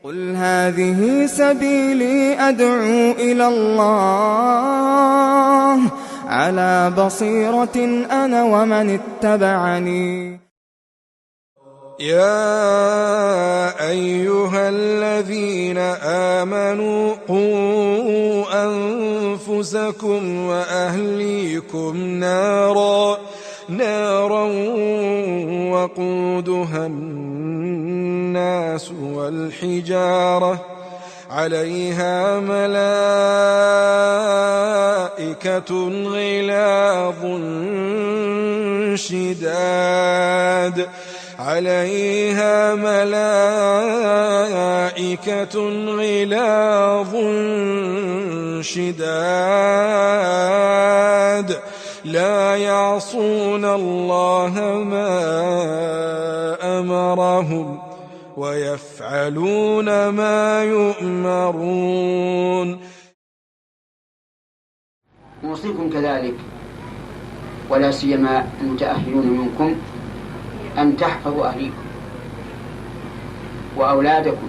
قل هذه سبيلي أدعو إلى الله على بصيرة أنا ومن اتبعني. يا أيها الذين آمنوا قوا أنفسكم وأهليكم نارا وقودها الناس والحجارة عليها ملائكة غلاظ شداد لا يعصون الله ما أمرهم ويفعلون ما يؤمرون. نوصيكم كذلك ولا سيما المتأهلون منكم أن تحفظوا أهليكم وأولادكم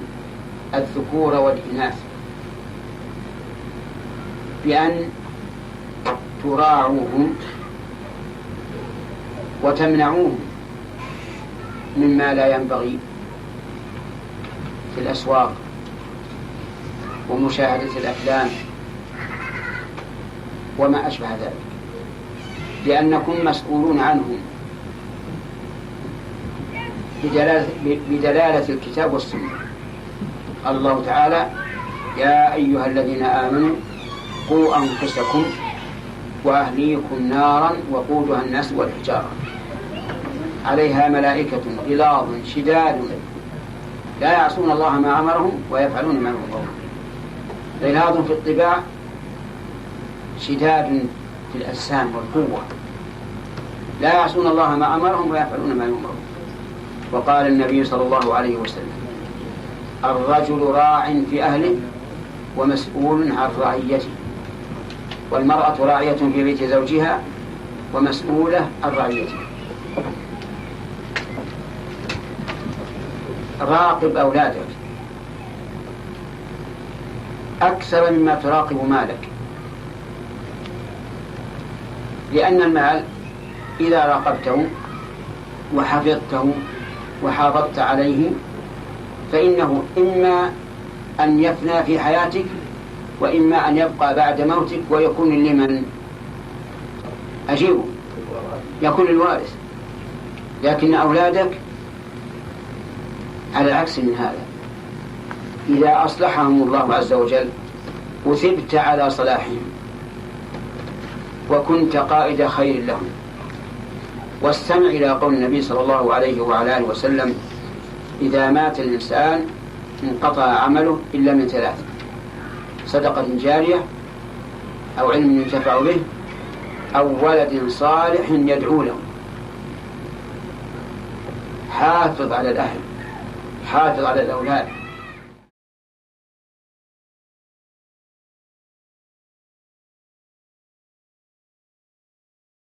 الذكور والإناث بأن تراعوهم وتمنعوهم مما لا ينبغي في الأسواق ومشاهدة الأفلام وما أشبه ذلك، لأنكم مسؤولون عنهم بدلالة الكتاب والسنة. قال الله تعالى: يا أيها الذين آمنوا قوا أنفسكم وأهليكم نارا وقودها الناس والحجارة عليها ملائكة غلاظ شداد لا يعصون الله ما أمرهم ويفعلون ما يؤمرون. غلاظ في الطباع، شداد في الأجسام والقوة، لا يعصون الله ما أمرهم ويفعلون ما يؤمرون. وقال النبي صلى الله عليه وسلم: الرجل راع في أهله ومسؤول عن رعيته، والمرأة راعية في بيت زوجها ومسؤولة عن رعيته. راقب أولادك أكثر مما تراقب مالك، لأن المال إذا راقبته وحفظته وحافظت عليه فإنه إما أن يفنى في حياتك وإما أن يبقى بعد موتك ويكون لمن أجيبه، يكون للوارث. لكن أولادك على العكس من هذا، إذا أصلحهم الله عز وجل وثبت على صلاحهم وكنت قائد خير لهم. واستمع إلى قول النبي صلى الله عليه وعلى آله وسلم: إذا مات الإنسان انقطع عمله إلا من ثلاث: صدقة جارية، أو علم ينتفع به، أو ولد صالح يدعو له. حافظ على الأهل، حافظ على الأولاد،